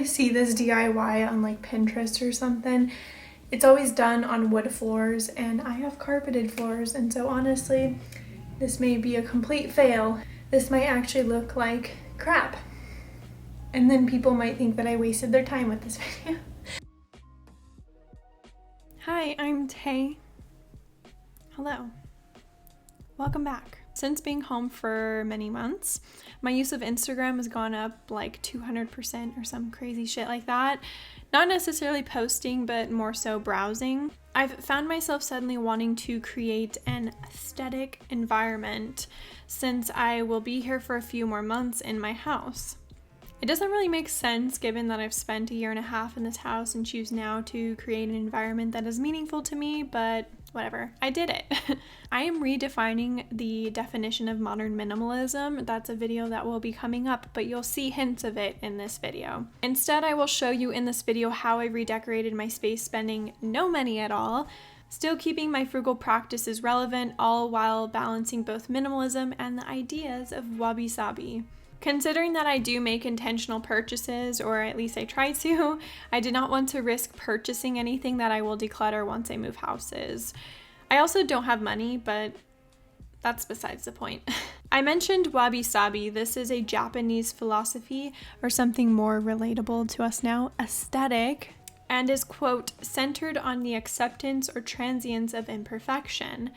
see this DIY on like Pinterest or something, it's always done on wood floors, and I have carpeted floors, and so honestly, this may be a complete fail. This might actually look like crap. And then people might think that I wasted their time with this video. Hi, I'm Tay. Hello. Welcome back. Since being home for many months, my use of Instagram has gone up like 200% or some crazy shit like that. Not necessarily posting, but more so browsing. I've found myself suddenly wanting to create an aesthetic environment since I will be here for a few more months in my house. It doesn't really make sense given that I've spent a year and a half in this house and choose now to create an environment that is meaningful to me, but whatever, I did it. I am redefining the definition of modern minimalism. That's a video that will be coming up, but you'll see hints of it in this video. Instead, I will show you in this video how I redecorated my space spending no money at all, still keeping my frugal practices relevant, all while balancing both minimalism and the ideas of wabi sabi. Considering that I do make intentional purchases, or at least I try to, I did not want to risk purchasing anything that I will declutter once I move houses. I also don't have money, but that's besides the point. I mentioned wabi sabi. This is a Japanese philosophy, or something more relatable to us now, aesthetic, and is, quote, centered on the acceptance or transience of imperfection.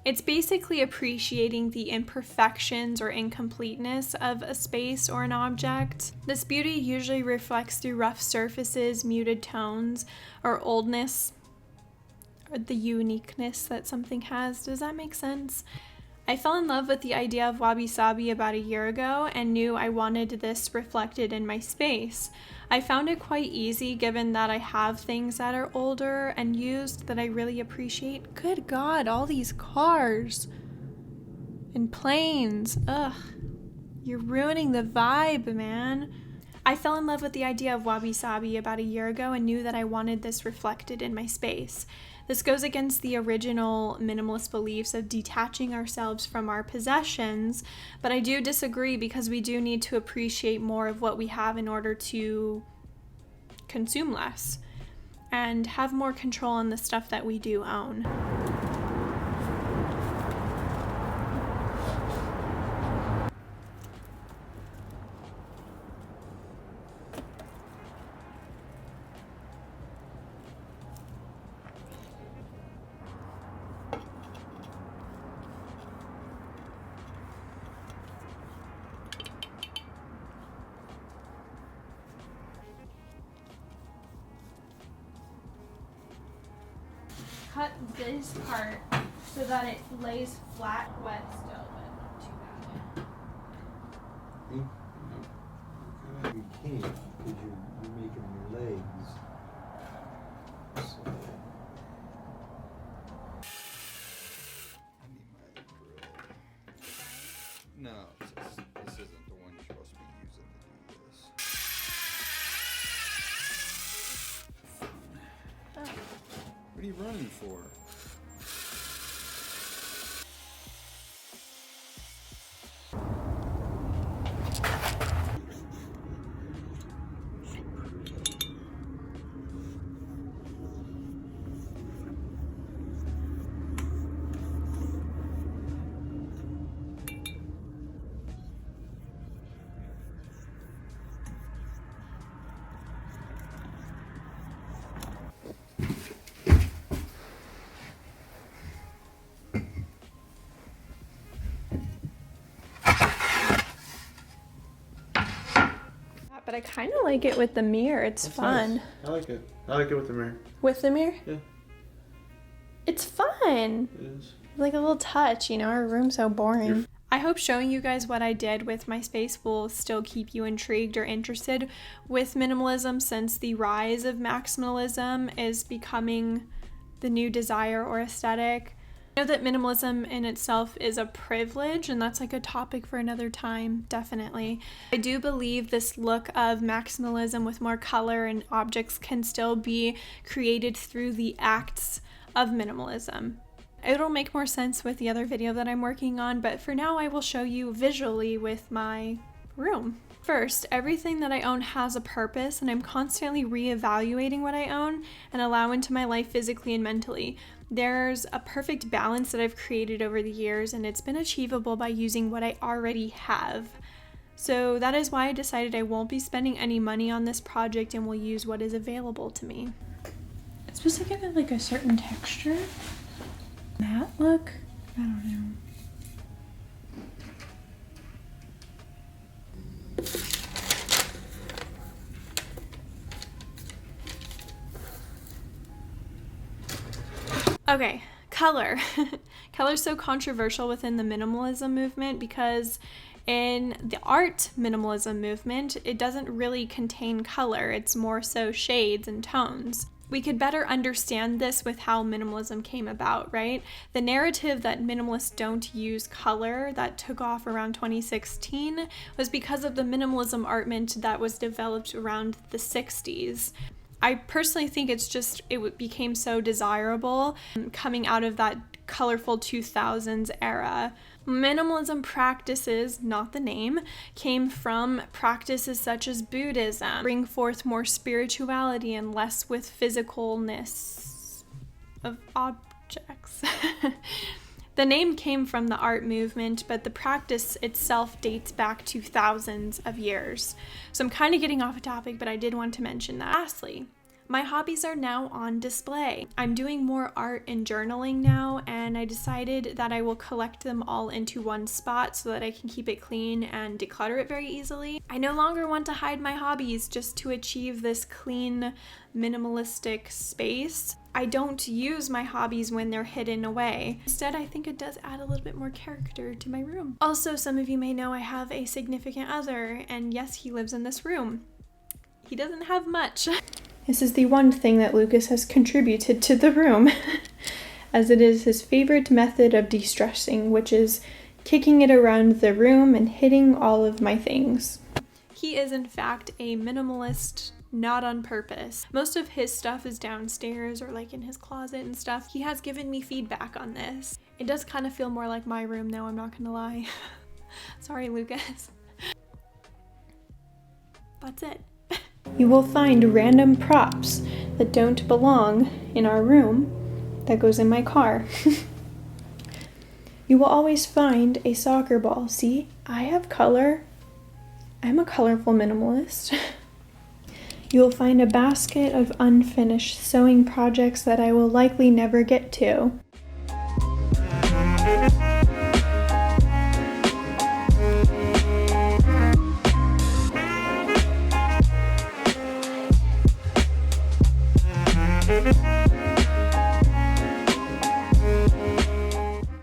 It's basically appreciating the imperfections or incompleteness of a space or an object. This beauty usually reflects through rough surfaces, muted tones, or oldness, or the uniqueness that something has. Does that make sense? I fell in love with the idea of wabi sabi about a year ago and knew I wanted this reflected in my space. I found it quite easy given that I have things that are older and used that I really appreciate. Good God, all these cars and planes. Ugh, you're ruining the vibe, man. I fell in love with the idea of wabi sabi about a year ago and knew that I wanted this reflected in my space. This goes against the original minimalist beliefs of detaching ourselves from our possessions, but I do disagree because we do need to appreciate more of what we have in order to consume less and have more control on the stuff that we do own. Cut this part so that it lays flat, wet still, but not too bad. You can't because you're making your legs. So. I need my drill. No, this isn't the one you're supposed to be using to do this. Oh. What are you running for? But I kind of like it with the mirror. It's That's fun. Nice. I like it. I like it with the mirror. With the mirror? Yeah. It's fun. It is. Like a little touch, you know, our room's so boring. I hope showing you guys what I did with my space will still keep you intrigued or interested with minimalism, since the rise of maximalism is becoming the new desire or aesthetic. I know that minimalism in itself is a privilege, and that's like a topic for another time, definitely. I do believe this look of maximalism with more color and objects can still be created through the acts of minimalism. It'll make more sense with the other video that I'm working on, but for now I will show you visually with my room. First, everything that I own has a purpose, and I'm constantly reevaluating what I own and allow into my life physically and mentally. There's a perfect balance that I've created over the years, and it's been achievable by using what I already have. So that is why I decided I won't be spending any money on this project and will use what is available to me. It's supposed to give it like a certain texture. That look? I don't know. Okay, color. Color's so controversial within the minimalism movement because in the art minimalism movement, it doesn't really contain color. It's more so shades and tones. We could better understand this with how minimalism came about, right? The narrative that minimalists don't use color that took off around 2016 was because of the minimalism art that was developed around the 60s. I personally think it became so desirable coming out of that colorful 2000s era. Minimalism practices, not the name, came from practices such as Buddhism, bring forth more spirituality and less with physicalness of objects. The name came from the art movement, but the practice itself dates back to thousands of years. So I'm kind of getting off topic, but I did want to mention that. Lastly, my hobbies are now on display. I'm doing more art and journaling now, and I decided that I will collect them all into one spot so that I can keep it clean and declutter it very easily. I no longer want to hide my hobbies just to achieve this clean, minimalistic space. I don't use my hobbies when they're hidden away. Instead, I think it does add a little bit more character to my room. Also, some of you may know I have a significant other, and yes, he lives in this room. He doesn't have much. This is the one thing that Lucas has contributed to the room, as it is his favorite method of de-stressing, which is kicking it around the room and hitting all of my things. He is in fact a minimalist, not on purpose. Most of his stuff is downstairs or like in his closet and stuff. He has given me feedback on this. It does kind of feel more like my room though, I'm not gonna lie. Sorry, Lucas. That's it. You will find random props that don't belong in our room that goes in my car. You will always find a soccer ball. See, I have color. I'm a colorful minimalist. You will find a basket of unfinished sewing projects that I will likely never get to.